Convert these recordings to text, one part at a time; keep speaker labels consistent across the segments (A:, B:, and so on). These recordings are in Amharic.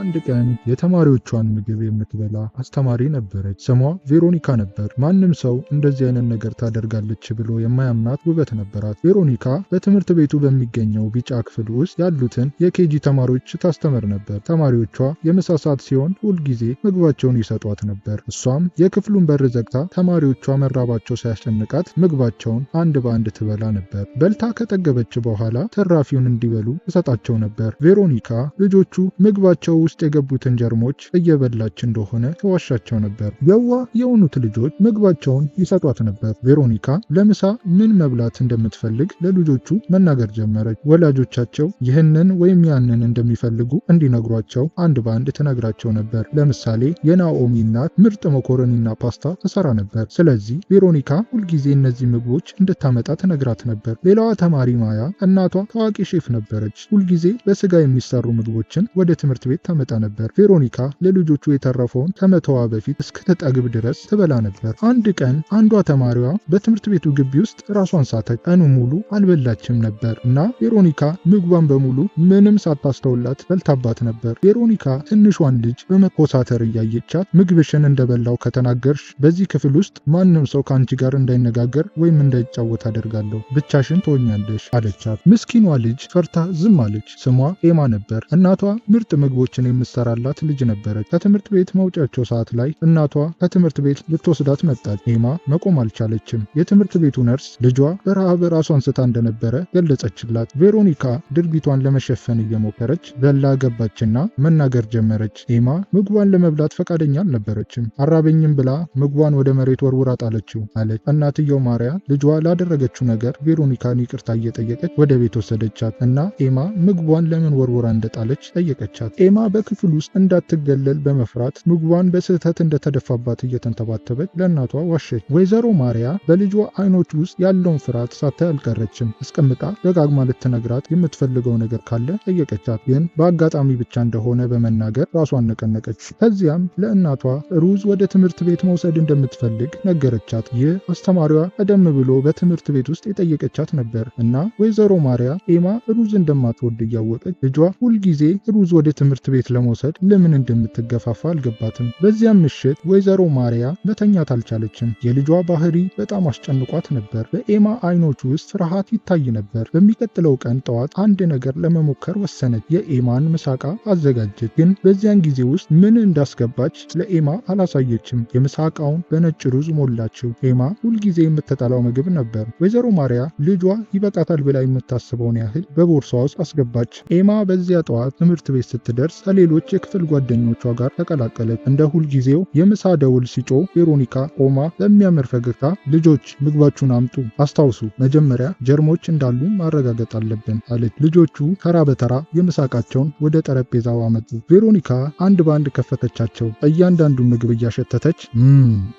A: አንድ ቀን የተማሪዎቿን ምግብ የምትበላ አስተማሪ ነበረች። ስሟ ቬሮኒካ ነበር። ማንም ሰው እንደዚህ አይነት ነገር ታደርጋለች ብሎ የማያምናት ውበት ነበራት። ቬሮኒካ በትምህርት ቤቱ በሚገኘው ቢጫ ክፍል ውስጥ ያሉትን የኬጂ ተማሪዎች ታስተምር ነበር። ተማሪዎቿ የምሳ ሰዓት ሲሆን ሁልጊዜ ምግባቸውን ይሰጧት ነበር። እሷም የክፍሉን በር ዘግታ ተማሪዎቿ መራባቸው ሳያስጨንቃት ምግባቸውን አንድ በአንድ ትበላ ነበር። በልታ ከጠገበች በኋላ ተራፊውን እንዲበሉ ትሰጣቸው ነበር። ቬሮኒካ ልጆቹ ምግባቸው ውስጥ የገቡትን ጀርሞች እየበላች እንደሆነ ተዋሻቸው ነበር። የዋህ የሆኑት ልጆች ምግባቸውን ይሰጧት ነበር። ቬሮኒካ ለምሳ ምን መብላት እንደምትፈልግ ለልጆቹ መናገር ጀመረች። ወላጆቻቸው ይህንን ወይም ያንን እንደሚፈልጉ እንዲነግሯቸው አንድ በአንድ ትነግራቸው ነበር። ለምሳሌ የናኦሚ እናት ምርጥ መኮረኒና ፓስታ ትሰራ ነበር። ስለዚህ ቬሮኒካ ሁልጊዜ እነዚህ ምግቦች እንድታመጣ ትነግራት ነበር። ሌላዋ ተማሪ ማያ እናቷ ታዋቂ ሼፍ ነበረች። ሁልጊዜ በስጋ የሚሰሩ ምግቦችን ወደ ትምህርት ቤት ታመጣ ነበር። ቬሮኒካ ለልጆቹ የተረፈውን ከመተዋ በፊት እስክትጠግብ ድረስ ትበላ ነበር። አንድ ቀን አንዷ ተማሪዋ በትምህርት ቤቱ ግቢ ውስጥ ራሷን ሳተች። ቀኑ ሙሉ አልበላችም ነበር እና ቬሮኒካ ምግቧን በሙሉ ምንም ሳታስተውላት በልታባት ነበር። ቬሮኒካ ትንሿን ልጅ በመኮሳተር እያየቻት ምግብሽን እንደበላው ከተናገርሽ በዚህ ክፍል ውስጥ ማንም ሰው ከአንቺ ጋር እንዳይነጋገር ወይም እንዳይጫወት አደርጋለሁ፣ ብቻሽን ትሆኛለሽ አለቻት። ምስኪኗ ልጅ ፈርታ ዝም አለች። ስሟ ኤማ ነበር። እናቷ ምርጥ ምግቦችን የምትሰራላት ልጅ ነበረች። ከትምህርት ቤት መውጫቸው ሰዓት ላይ እናቷ ከትምህርት ቤት ልትወስዳት መጣች። ኤማ መቆም አልቻለችም። የትምህርት ቤቱ ነርስ ልጇ በረሃብ ራሷን ስታ እንደነበረ ገለጸችላት። ቬሮኒካ ድርጊቷን ለመሸፈን እየሞከረች ዘላ ገባችና መናገር ጀመረች። ኤማ ምግቧን ለመብላት ፈቃደኛ አልነበረችም። አራበኝም ብላ ምግቧን ወደ መሬት ወርውራ ጣለችው አለች። እናትየው ማርያ ልጇ ላደረገችው ነገር ቬሮኒካን ይቅርታ እየጠየቀች ወደ ቤት ወሰደቻት እና ኤማ ምግቧን ለምን ወርውራ እንደጣለች ጠየቀቻት። ኤማ በክፍል ውስጥ እንዳትገለል በመፍራት ምግቧን በስህተት እንደተደፋባት እየተንተባተበች ለእናቷ ዋሸች። ወይዘሮ ማርያ በልጇ አይኖች ውስጥ ያለውን ፍርሃት ሳታይ አልቀረችም። አስቀምጣ ደጋግማ ልትነግራት የምትፈልገው ነገር ካለ ጠየቀቻት፣ ግን በአጋጣሚ ብቻ እንደሆነ በመናገር ራሷን ነቀነቀች። ከዚያም ለእናቷ ሩዝ ወደ ትምህርት ቤት መውሰድ እንደምትፈልግ ነገረቻት። ይህ አስተማሪዋ ቀደም ብሎ በትምህርት ቤት ውስጥ የጠየቀቻት ነበር እና ወይዘሮ ማርያ ኤማ ሩዝ እንደማትወድ እያወቀች ልጇ ሁልጊዜ ሩዝ ወደ ትምህርት ቤት ለመውሰድ ለምን እንደምትገፋፋ አልገባትም። በዚያም ምሽት ወይዘሮ ማርያ መተኛት አልቻለችም። የልጇ ባህሪ በጣም አስጨንቋት ነበር። በኤማ አይኖች ውስጥ ፍርሃት ይታይ ነበር። በሚቀጥለው ቀን ጠዋት አንድ ነገር ለመሞከር ወሰነች። የኤማን ምሳቃ አዘጋጀች፣ ግን በዚያን ጊዜ ውስጥ ምን እንዳስገባች ለኤማ አላሳየችም። የምሳቃውን በነጭ ሩዝ ሞላችው። ኤማ ሁልጊዜ የምትጠላው ምግብ ነበር። ወይዘሮ ማርያ ልጇ ይበቃታል ብላ የምታስበውን ያህል በቦርሷ ውስጥ አስገባች። ኤማ በዚያ ጠዋት ትምህርት ቤት ስትደርስ ከሌሎች የክፍል ጓደኞቿ ጋር ተቀላቀለች። እንደ ሁልጊዜው የምሳ ደውል ሲጮህ ቬሮኒካ ቆማ በሚያምር ፈገግታ ልጆች ምግባችሁን አምጡ፣ አስታውሱ መጀመሪያ ጀርሞች እንዳሉ ማረጋገጥ አለብን አለች። ልጆቹ ተራ በተራ የምሳቃቸውን ወደ ጠረጴዛው አመጡ። ቬሮኒካ አንድ በአንድ ከፈተቻቸው። እያንዳንዱ ምግብ እያሸተተች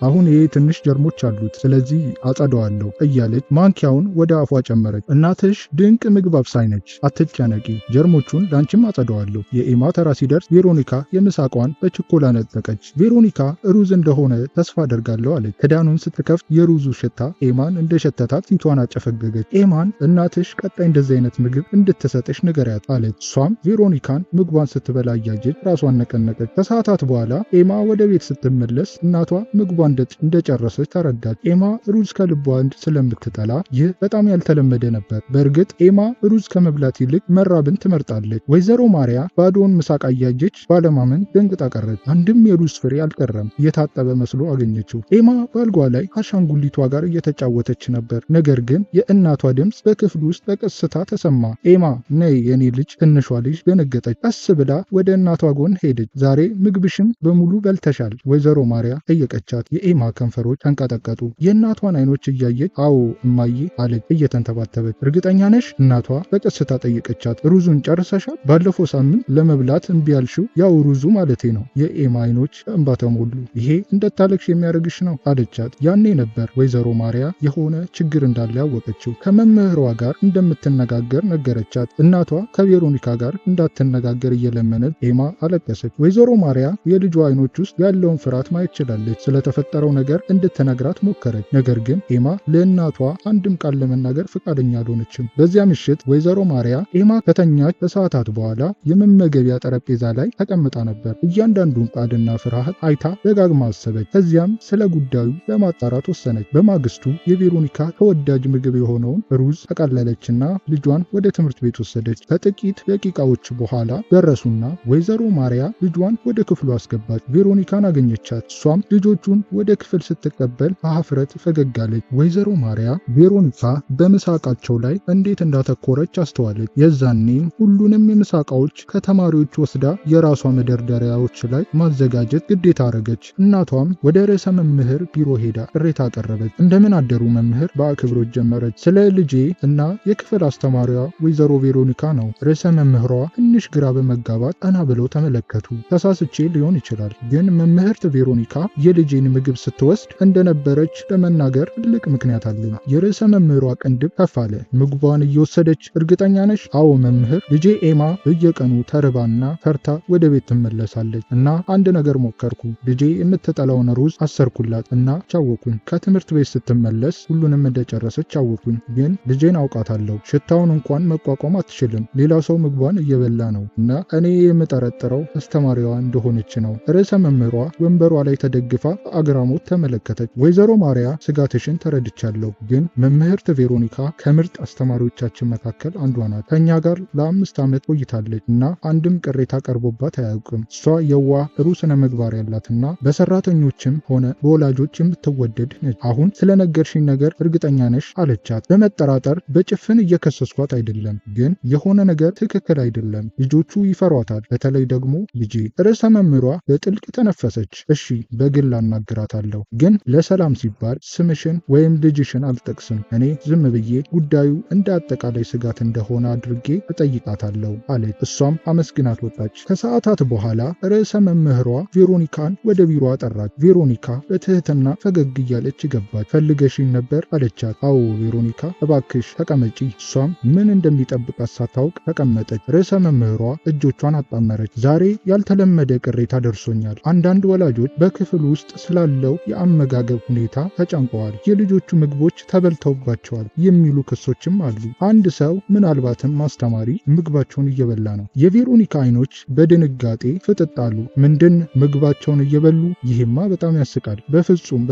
A: አሁን ይሄ ትንሽ ጀርሞች አሉት፣ ስለዚህ አጸደዋለሁ እያለች ማንኪያውን ወደ አፏ ጨመረች። እናትሽ ድንቅ ምግብ አብሳይ ነች፣ አትጨነቂ፣ ጀርሞቹን ላንቺም አጸደዋለሁ። የኤማ ተራ ሲደርስ ቬሮኒካ የምሳቋን በችኮላ ነጠቀች። ቬሮኒካ ሩዝ እንደሆነ ተስፋ አደርጋለሁ አለች። ክዳኑን ስትከፍት የሩዙ ሽታ ኤማን እንደሸተታት ፊቷን አጨፈገገች። ኤማን እናትሽ ቀጣይ እንደዚህ አይነት ምግብ እንድትሰጥሽ ንገሪያት አለች። እሷም ቬሮኒካን ምግቧን ስትበላ እያየች ራሷን ነቀነቀች። ከሰዓታት በኋላ ኤማ ወደ ቤት ስትመለስ እናቷ ምግቧን እንደጨረሰች ተረዳች። ኤማ ሩዝ ከልቧ ስለምትጠላ ይህ በጣም ያልተለመደ ነበር። በእርግጥ ኤማ ሩዝ ከመብላት ይልቅ መራብን ትመርጣለች። ወይዘሮ ማርያ ባዶውን ምሳቃ እያየች ባለማመን ደንግጣ ቀረች። አንድም የሩዝ ፍሬ አልቀረም። እየታጠበ መስሎ አገኘችው። ኤማ በአልጓ ላይ አሻንጉሊቷ ጋር እየተጫወተች ነበር። ነገር ግን የእናቷ ድምፅ በክፍሉ ውስጥ በቀስታ ተሰማ። ኤማ ነይ የኔ ልጅ። ትንሿ ልጅ ደነገጠች። ቀስ ብላ ወደ እናቷ ጎን ሄደች። ዛሬ ምግብሽን በሙሉ በልተሻል? ወይዘሮ ማርያ ጠየቀቻት። የኤማ ከንፈሮች ተንቀጠቀጡ። የእናቷን አይኖች እያየች አዎ እማዬ አለች እየተንተባተበች። እርግጠኛ ነሽ? እናቷ በቀስታ ጠየቀቻት። ሩዙን ጨርሰሻል? ባለፈው ሳምንት ለመብላት እምቢ ያልሽው ያው ሩዙ ማለቴ ነው። የኤማ አይኖች እንባ ተሞሉ። ይሄ እንደታለቅሽ የሚያደርግሽ ነው አለቻት። ያኔ ነበር ወይዘሮ ማርያ የሆነ ችግር እንዳለ ያወቀችው። ከመምህሯ ጋር እንደምትነጋገር ነገረቻት። እናቷ ከቬሮኒካ ጋር እንዳትነጋገር እየለመነች ኤማ አለቀሰች። ወይዘሮ ማርያ የልጇ አይኖች ውስጥ ያለውን ፍርሃት ማየት ችላለች። ስለተፈጠረው ነገር እንድትነግራት ሞከረች። ነገር ግን ኤማ ለእናቷ አንድም ቃል ለመናገር ፈቃደኛ አልሆነችም። በዚያ ምሽት ወይዘሮ ማርያ ኤማ ከተኛች ከሰዓታት በኋላ የመመገቢያ ጠረጴዛ ጠረጴዛ ላይ ተቀምጣ ነበር። እያንዳንዱን ቃልና ፍርሃት አይታ ደጋግማ አሰበች። ከዚያም ስለ ጉዳዩ ለማጣራት ወሰነች። በማግስቱ የቬሮኒካ ተወዳጅ ምግብ የሆነውን ሩዝ ጠቀለለችና ልጇን ወደ ትምህርት ቤት ወሰደች። ከጥቂት ደቂቃዎች በኋላ ደረሱና ወይዘሮ ማሪያ ልጇን ወደ ክፍሉ አስገባች። ቬሮኒካን አገኘቻት። እሷም ልጆቹን ወደ ክፍል ስትቀበል በሀፍረት ፈገግ አለች። ወይዘሮ ማሪያ ቬሮኒካ በምሳቃቸው ላይ እንዴት እንዳተኮረች አስተዋለች። የዛኔም ሁሉንም የምሳቃዎች ከተማሪዎች ወስዳ የራሷ መደርደሪያዎች ላይ ማዘጋጀት ግዴታ አረገች። እናቷም ወደ ርዕሰ መምህር ቢሮ ሄዳ ቅሬታ አቀረበች። እንደምን አደሩ መምህር በአክብሮት ጀመረች። ስለ ልጄ እና የክፍል አስተማሪዋ ወይዘሮ ቬሮኒካ ነው። ርዕሰ መምህሯ ትንሽ ግራ በመጋባት ቀና ብለው ተመለከቱ። ተሳስቼ ሊሆን ይችላል፣ ግን መምህርት ቬሮኒካ የልጄን ምግብ ስትወስድ እንደነበረች ለመናገር ትልቅ ምክንያት አለኝ። የርዕሰ መምህሯ ቅንድብ ከፍ አለ። ምግቧን እየወሰደች እርግጠኛ ነሽ? አዎ መምህር፣ ልጄ ኤማ በየቀኑ ተርባና ፈርታ ወደ ቤት ትመለሳለች እና አንድ ነገር ሞከርኩ። ልጄ የምትጠላውን ሩዝ አሰርኩላት እና ቻወኩኝ። ከትምህርት ቤት ስትመለስ ሁሉንም እንደጨረሰች ቻወኩኝ። ግን ልጄን አውቃታለሁ። ሽታውን እንኳን መቋቋም አትችልም። ሌላ ሰው ምግቧን እየበላ ነው እና እኔ የምጠረጥረው አስተማሪዋ እንደሆነች ነው። ርዕሰ መምህሯ ወንበሯ ላይ ተደግፋ በአግራሞት ተመለከተች። ወይዘሮ ማሪያ ስጋትሽን ተረድቻለሁ፣ ግን መምህርት ቬሮኒካ ከምርጥ አስተማሪዎቻችን መካከል አንዷ ናት። ከእኛ ጋር ለ5 ዓመት ቆይታለች እና አንድም ቅሬታ ቀርቦባት አያውቅም። እሷ የዋህ ጥሩ ስነ ምግባር ያላትና በሰራተኞችም ሆነ በወላጆች የምትወደድ ነች። አሁን ስለነገርሽኝ ነገር እርግጠኛ ነሽ? አለቻት። በመጠራጠር በጭፍን እየከሰስኳት አይደለም፣ ግን የሆነ ነገር ትክክል አይደለም። ልጆቹ ይፈሯታል፣ በተለይ ደግሞ ልጄ። ርዕሰ መምህሯ በጥልቅ ተነፈሰች። እሺ በግል አናግራታለሁ፣ ግን ለሰላም ሲባል ስምሽን ወይም ልጅሽን አልጠቅስም። እኔ ዝም ብዬ ጉዳዩ እንደ አጠቃላይ ስጋት እንደሆነ አድርጌ እጠይቃታለሁ አለች። እሷም አመስግናት ወጣች። ከሰዓታት በኋላ ርዕሰ መምህሯ ቬሮኒካን ወደ ቢሮ አጠራች። ቬሮኒካ በትህትና ፈገግ እያለች ገባች። ፈልገሽኝ ነበር አለቻት። አዎ ቬሮኒካ፣ እባክሽ ተቀመጪ። እሷም ምን እንደሚጠብቃት ሳታውቅ ተቀመጠች። ርዕሰ መምህሯ እጆቿን አጣመረች። ዛሬ ያልተለመደ ቅሬታ ደርሶኛል። አንዳንድ ወላጆች በክፍል ውስጥ ስላለው የአመጋገብ ሁኔታ ተጨንቀዋል። የልጆቹ ምግቦች ተበልተውባቸዋል የሚሉ ክሶችም አሉ። አንድ ሰው ምናልባትም አስተማሪ ምግባቸውን እየበላ ነው። የቬሮኒካ አይኖች በድንጋጤ ፍጥጥ አሉ። ምንድን ምግባቸውን እየበሉ? ይህማ በጣም ያስቃል። በፍጹም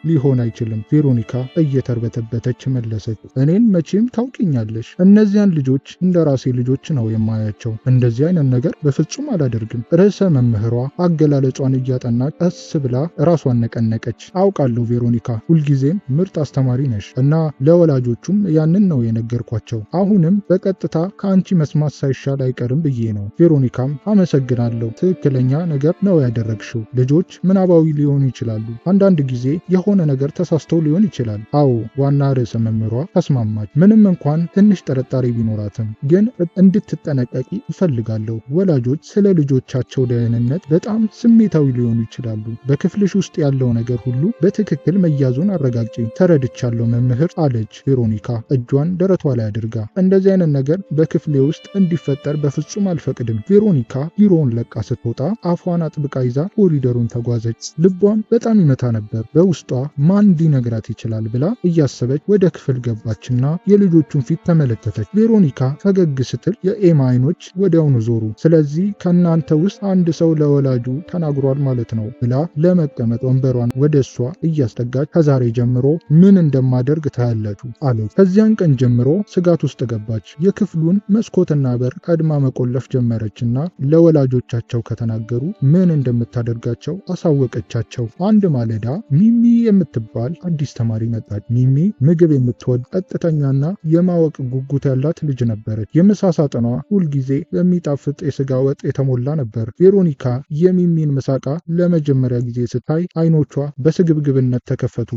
A: ሊሆን አይችልም። ቬሮኒካ እየተርበተበተች መለሰች። እኔን መቼም ታውቂኛለሽ። እነዚያን ልጆች እንደ ራሴ ልጆች ነው የማያቸው። እንደዚህ አይነት ነገር በፍጹም አላደርግም። ርዕሰ መምህሯ አገላለጿን እያጠናች ቀስ ብላ ራሷን ነቀነቀች። አውቃለሁ ቬሮኒካ፣ ሁልጊዜም ምርጥ አስተማሪ ነሽ እና ለወላጆቹም ያንን ነው የነገርኳቸው። አሁንም በቀጥታ ከአንቺ መስማት ሳይሻል አይቀርም ብዬ ነው። ቬሮኒካም አመሰግናለሁ፣ ትክክለኛ ነገር ነው ያደረግሽው። ልጆች ምናባዊ ሊሆኑ ይችላሉ። አንዳንድ ጊዜ የሆነ ነገር ተሳስተው ሊሆን ይችላል። አዎ ዋና ርዕሰ መምህሯ ተስማማች። ምንም እንኳን ትንሽ ጥርጣሬ ቢኖራትም ግን እንድትጠነቀቂ እፈልጋለሁ። ወላጆች ስለ ልጆቻቸው ደህንነት በጣም ስሜታዊ ሊሆኑ ይችላሉ። በክፍልሽ ውስጥ ያለው ነገር ሁሉ በትክክል መያዙን አረጋግጪ። ተረድቻለሁ መምህር አለች ቬሮኒካ እጇን ደረቷ ላይ አድርጋ። እንደዚህ አይነት ነገር በክፍሌ ውስጥ እንዲፈጠር በፍጹም አልፈቅድም። ቬሮኒካ ቢሮውን ለቃ ስትወጣ አፏን አጥብቃ ይዛ ኮሪደሩን ተጓዘች። ልቧን በጣም ይመታ ነበር። በውስጧ ማን ሊነግራት ይችላል ብላ እያሰበች ወደ ክፍል ገባችና የልጆቹን ፊት ተመለከተች። ቬሮኒካ ፈገግ ስትል የኤማ አይኖች ወዲያውኑ ዞሩ። ስለዚህ ከእናንተ ውስጥ አንድ ሰው ለወላጁ ተናግሯል ማለት ነው ብላ ለመቀመጥ ወንበሯን ወደ እሷ እያስጠጋች ከዛሬ ጀምሮ ምን እንደማደርግ ታያላችሁ አለች። ከዚያን ቀን ጀምሮ ስጋት ውስጥ ገባች። የክፍሉን መስኮትና በር ቀድማ መቆለፍ ጀመረችና ለወላጆቻቸው ከተናገሩ ምን እንደምታደርጋቸው አሳወቀቻቸው። አንድ ማለዳ ሚሚ የምትባል አዲስ ተማሪ መጣች። ሚሚ ምግብ የምትወድ ቀጥተኛና የማወቅ ጉጉት ያላት ልጅ ነበረች። የምሳ ሳጥኗ ሁልጊዜ በሚጣፍጥ የስጋ ወጥ የተሞላ ነበር። ቬሮኒካ የሚሚን ምሳቃ ለመጀመሪያ ጊዜ ስታይ አይኖቿ በስግብግብነት ተከፈቱ።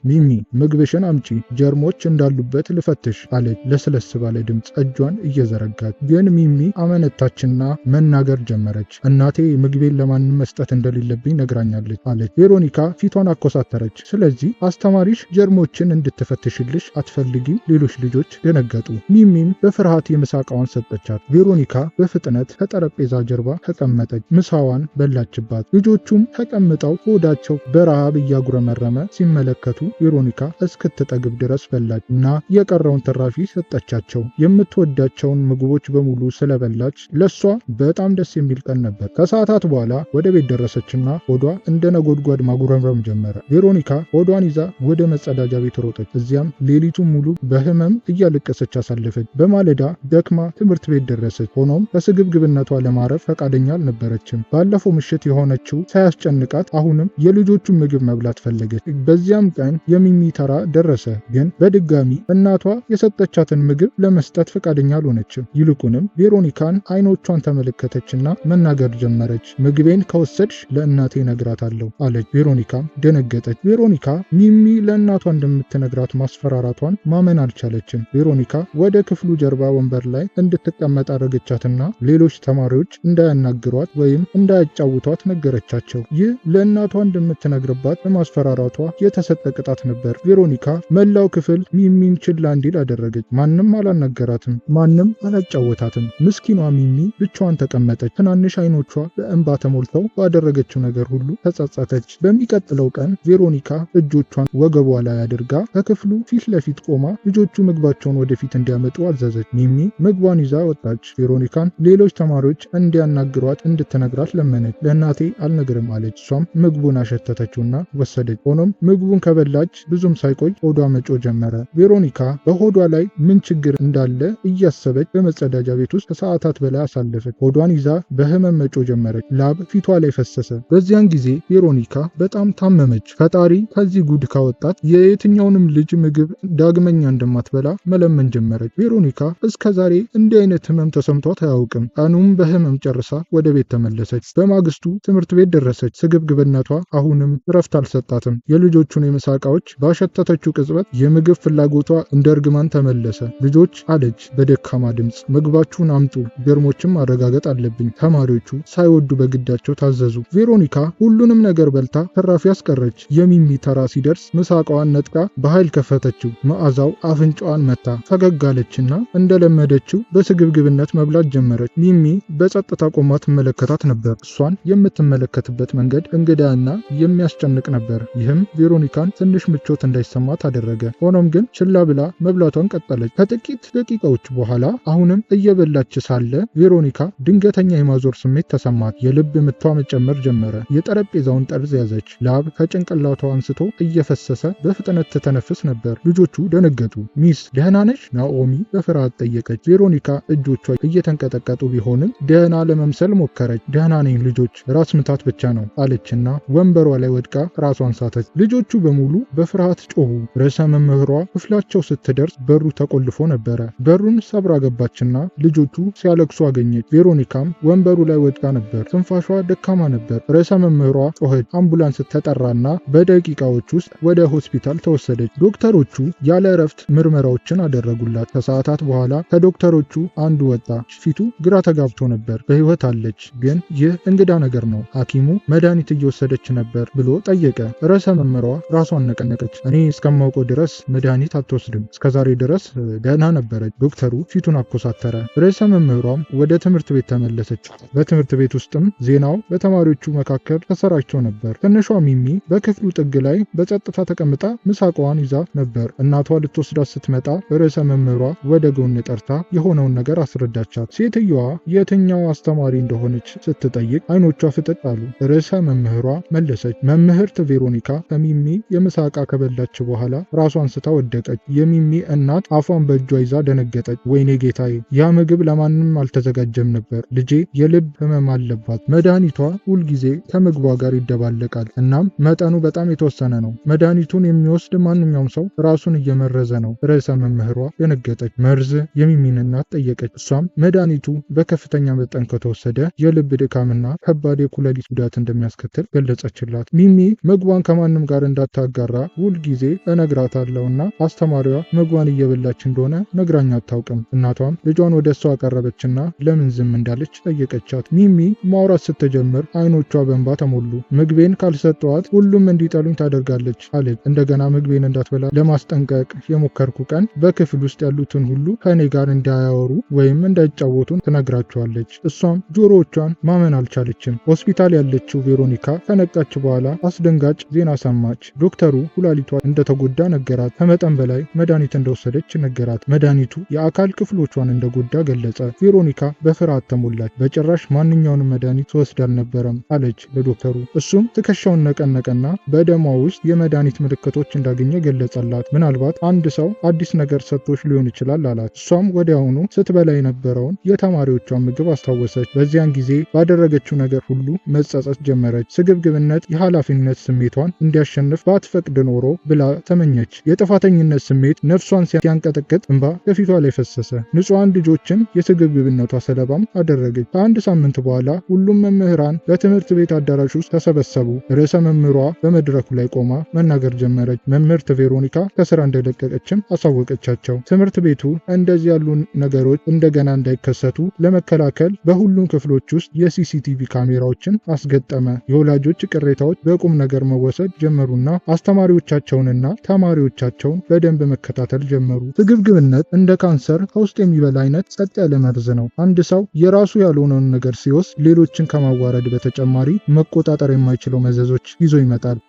A: ሚሚ ምግብሽን አምጪ፣ ጀርሞች እንዳሉበት ልፈትሽ አለች ለስለስ ባለ ድምፅ እጇን እየዘረጋች። ግን ሚሚ አመነታችና መናገር ጀመረች። እናቴ ምግቤን ለማንም መስጠት እንደሌለብኝ ነግራኛለች አለች። ቬሮኒካ ፊቷን አኮሳተረች። ስለዚህ አስተማሪሽ ጀርሞችን እንድትፈትሽልሽ አትፈልጊም? ሌሎች ልጆች ደነገጡ። ሚሚም በፍርሃት የምሳቃዋን ሰጠቻት። ቬሮኒካ በፍጥነት ከጠረጴዛ ጀርባ ተቀመጠች። ምሳዋን በላችባት። ልጆቹም ተቀምጠው ሆዳቸው በረሃብ እያጉረመረመ ሲመለከቱ ቬሮኒካ እስክትጠግብ ድረስ በላች እና የቀረውን ትራፊ ሰጠቻቸው። የምትወዳቸውን ምግቦች በሙሉ ስለበላች ለሷ በጣም ደስ የሚል ቀን ነበር። ከሰዓታት በኋላ ወደ ቤት ደረሰችና ሆዷ እንደ ነጎድጓድ ማጉረምረም ጀመረ። ቬሮኒካ ሆዷን ይዛ ወደ መጸዳጃ ቤት ሮጠች። እዚያም ሌሊቱን ሙሉ በህመም እያለቀሰች አሳለፈች። በማለዳ ደክማ ትምህርት ቤት ደረሰች። ሆኖም በስግብግብነቷ ለማረፍ ፈቃደኛ አልነበረችም። ባለፈው ምሽት የሆነችው ሳያስጨንቃት አሁንም የልጆቹን ምግብ መብላት ፈለገች። በዚያም ቀን የሚሚ ተራ ደረሰ። ግን በድጋሚ እናቷ የሰጠቻትን ምግብ ለመስጠት ፈቃደኛ አልሆነችም። ይልቁንም ቬሮኒካን አይኖቿን ተመለከተችና መናገር ጀመረች። ምግቤን ከወሰድሽ ለእናቴ እነግራታለሁ አለች። ቬሮኒካም ደነገጠች። ቬሮኒካ ሚሚ ለእናቷ እንደምትነግራት ማስፈራራቷን ማመን አልቻለችም። ቬሮኒካ ወደ ክፍሉ ጀርባ ወንበር ላይ እንድትቀመጥ አደረገቻትና ሌሎች ተማሪዎች እንዳያናግሯት ወይም እንዳያጫውቷት ነገረቻቸው። ይህ ለእናቷ እንደምትነግርባት በማስፈራራቷ የተሰጠ ቅጣት ነበር። ቬሮኒካ መላው ክፍል ሚሚን ችላ እንዲል አደረገች። ማንም አላናገራትም፣ ማንም አላጫወታትም። ምስኪኗ ሚሚ ብቻዋን ተቀመጠች። ትናንሽ አይኖቿ በእንባ ተሞልተው ባደረገችው ነገር ሁሉ ተጸጸተች። በሚቀጥለው ቀን ቬሮኒካ እጆቿን ወገቧ ላይ አድርጋ ከክፍሉ ፊት ለፊት ቆማ ልጆቹ ምግባቸውን ወደፊት እንዲያመጡ አዘዘች። ሚሚ ምግቧን ይዛ ወጣች። ቬሮኒካን ሌሎች ተማሪዎች እንዲያናግሯት እንድትነግራት ለመነች። ለእናቴ አልነግርም አለች። እሷም ምግቡን አሸተተችውና ወሰደች። ሆኖም ምግቡን ከበላች ብዙም ሳይቆይ ሆዷ መጮ ጀመረ። ቬሮኒካ በሆዷ ላይ ምን ችግር እንዳለ እያሰበች በመጸዳጃ ቤት ውስጥ ከሰዓታት በላይ አሳለፈች። ሆዷን ይዛ በህመም መጮ ጀመረች። ላብ ፊቷ ላይ ፈሰሰ። በዚያን ጊዜ ቬሮኒካ በጣም ታመመች። ፈጣሪ ከዚህ ጉድ ካወጣት የየትኛውንም ልጅ ምግብ ዳግመኛ እንደማትበላ መለመን ጀመረች። ቬሮኒካ እስከዛሬ እንዲህ አይነት ህመም ተሰምቷት አያውቅም። ቀኑም በህመም ጨርሳ ወደ ቤት ተመለሰች። በማግስቱ ትምህርት ቤት ደረሰች። ስግብግብነቷ አሁንም እረፍት አልሰጣትም። የልጆቹን የምሳ ዕቃዎች ባሸተተችው ቅጽበት የምግብ ፍላጎቷ እንደ እርግማን ተመለሰ። ልጆች አለች በደካማ ድምፅ፣ ምግባችሁን አምጡ፣ ጀርሞችም ማረጋገጥ አለብኝ። ተማሪዎቹ ሳይወዱ በግዳቸው ታዘዙ። ቬሮኒካ ሁሉንም ነገር በልታ ተራፊ አስቀረች። የሚሚ ተራ ሲደርስ ምሳቃዋን ነጥቃ በኃይል ከፈተችው። መዓዛው አፍንጫዋን መታ። ፈገግ አለችና እንደለመደችው በስግብግብነት መብላት ጀመረች። ሚሚ በጸጥታ ቆማ ትመለከታት ነበር። እሷን የምትመለከትበት መንገድ እንግዳና የሚያስጨንቅ ነበር። ይህም ቬሮኒካን ትንሽ ምቾት እንዳይሰማት አደረገ። ሆኖም ግን ችላ ብላ መብላቷን ቀጠለች። ከጥቂት ደቂቃዎች በኋላ አሁንም እየበላች ሳለ ቬሮኒካ ድንገተኛ የማዞር ስሜት ተሰማት። የልብ ምቷ መጨመር ጀመረ። የጠረጴዛውን ጠርዝ ያዘች። ላብ ከጭንቅላቷ አንስቶ እየፈሰሰ በፍጥነት ትተነፍስ ነበር። ልጆቹ ደነገጡ። ሚስ ደህና ነሽ? ናኦሚ በፍርሃት ጠየቀች። ቬሮኒካ እጆቿ እየተንቀጠቀጡ ቢሆንም ደህና ለመምሰል ሞከረች። ደህና ነኝ ልጆች፣ ራስ ምታት ብቻ ነው አለችና ወንበሯ ላይ ወድቃ ራሷን ሳተች። ልጆቹ በሙሉ በፍርሃት ጮሁ። ርዕሰ መምህሯ ክፍላቸው ስትደርስ በሩ ተቆልፎ ነበረ። በሩን ሰብራ ገባችና ልጆቹ ሲያለቅሱ አገኘች። ቬሮኒካም ወንበሩ ላይ ወድቃ ነበር። ትንፋሿ ደካማ ነበር። ርዕሰ መምህሯ ጮኸች። አምቡላንስ ተጠራና በደቂቃዎች ውስጥ ወደ ሆስፒታል ተወሰደች። ዶክተሮቹ ያለ እረፍት ምርመራዎችን አደረጉላት። ከሰዓታት በኋላ ከዶክተሮቹ አንዱ ወጣ። ፊቱ ግራ ተጋብቶ ነበር። በህይወት አለች፣ ግን ይህ እንግዳ ነገር ነው። ሐኪሙ መድኃኒት እየወሰደች ነበር ብሎ ጠየቀ። ርዕሰ መምህሯ ራሷን ነቀነቀች። እኔ እስከማውቀው ድረስ መድኃኒት አትወስድም። እስከዛሬ ድረስ ደህና ነበረች። ዶክተሩ ፊቱን አኮሳተረ። ርዕሰ መምህሯም ወደ ትምህርት ቤት ተመለሰች። በትምህርት ቤት ውስጥም ዜናው በተማሪዎቹ መካከል ተሰራጭቶ ነበር። ትንሿ ሚሚ በክፍሉ ጥግ ላይ በጸጥታ ተቀምጣ ምሳቋዋን ይዛ ነበር። እናቷ ልትወስዳት ስትመጣ ርዕሰ መምህሯ ወደ ጎን ጠርታ የሆነውን ነገር አስረዳቻት። ሴትየዋ የትኛው አስተማሪ እንደሆነች ስትጠይቅ አይኖቿ ፍጥጥ አሉ። ርዕሰ መምህሯ መለሰች። መምህርት ቬሮኒካ ከሚሚ የምሳ ዕቃ ከበላች በኋላ ራሷን ስታ ወደቀች። የሚሚ እናት አፏን በእጇ ይዛ ደነገጠች። ወይኔ ጌታዬ፣ ያ ምግብ ለማንም አልተዘጋጀም ነበር። ልጄ የልብ ህመም አለባት። መድኃኒቷ ሁልጊዜ ከምግቧ ጋር ይደባለቃል። እናም መጠኑ በጣም የተወሰነ ነው። መድኃኒቱን የሚወስድ ማንኛውም ሰው ራሱን እየመረዘ ነው። ርዕሰ መምህሯ ደነገጠች። መርዝ? የሚሚን እናት ጠየቀች። እሷም መድኃኒቱ በከፍተኛ መጠን ከተወሰደ የልብ ድካምና ከባድ የኩላሊት ጉዳት እንደሚያስከትል ገለጸችላት። ሚሚ ምግቧን ከማንም ጋር እንዳታጋራ ሁልጊዜ እነግራታለሁና አስተማሪዋ ምግቧን እየበላች እንደሆነ ነግራኝ አታውቅም። እናቷም ልጇን ወደ እሷ አቀረበችና ለምን ዝም እንዳለች ጠየቀቻት። ሚሚ ማውራት ስትጀምር አይኖቿ በእንባ ተሞሉ። ምግቤን ካልሰጠዋት ሁሉም እንዲጠሉኝ ታደርጋለች አለች። እንደገና ምግቤን እንዳትበላ ለማስጠንቀቅ የሞከርኩ ቀን በክፍል ውስጥ ያሉትን ሁሉ ከእኔ ጋር እንዳያወሩ ወይም እንዳይጫወቱን ትነግራቸዋለች። እሷም ጆሮዎቿን ማመን አልቻለችም። ሆስፒታል ያለችው ቬሮኒካ ከነቃች በኋላ አስደንጋጭ ዜና ሰማች። ዶክተሩ ኩላሊቷ እንደተጎዳ ነገራት። ከመጠን በላይ መድኃኒት እንደወሰደች ነገራት። መድኃኒቱ የአካል ክፍሎቿን እንደጎዳ ገለጸ። ቬሮኒካ በፍርሃት በፍርሃት ተሞላች። በጭራሽ ማንኛውንም መድኃኒት ትወስድ አልነበረም አለች ለዶክተሩ። እሱም ትከሻውን ነቀነቀና በደሟ ውስጥ የመድኃኒት ምልክቶች እንዳገኘ ገለጸላት። ምናልባት አንድ ሰው አዲስ ነገር ሰጥቶሽ ሊሆን ይችላል አላት። እሷም ወዲያውኑ ስትበላ የነበረውን የተማሪዎቿን ምግብ አስታወሰች። በዚያን ጊዜ ባደረገችው ነገር ሁሉ መጸጸት ጀመረች። ስግብግብነት የኃላፊነት ስሜቷን እንዲያሸንፍ ባትፈቅድ ኖሮ ብላ ተመኘች። የጥፋተኝነት ስሜት ነፍሷን ሲያንቀጠቅጥ እንባ ከፊቷ ላይ ፈሰሰ። ንጹሐን ልጆችን የስግብግብነቷ ሰለባም አደረገች። ከአንድ ሳምንት በኋላ ሁሉም መምህራን በትምህርት ቤት አዳራሽ ውስጥ ተሰበሰቡ። ርዕሰ መምህሯ በመድረኩ ላይ ቆማ መናገር ጀመረች። መምህርት ቬሮኒካ ከስራ እንደለቀቀችም አሳወቀቻቸው። ትምህርት ቤቱ እንደዚህ ያሉ ነገሮች እንደገና እንዳይከሰቱ ለመከላከል በሁሉም ክፍሎች ውስጥ የሲሲቲቪ ካሜራዎችን አስገጠመ። የወላጆች ቅሬታዎች በቁም ነገር መወሰድ ጀመሩና አስተማሪዎቻቸውንና ተማሪዎቻቸውን በደንብ መከታተል ጀመሩ። ስግብግብነት እንደ ካንሰር ከውስጥ የሚበላ አይነት ጸጥ ያለ መርዝ ነው። አንድ ሰው የራሱ ያልሆነውን ነገር ሲወስድ ሌሎችን ከማዋረድ በተጨማሪ መቆጣጠር የማይችለው መዘዞች ይዞ ይመጣል።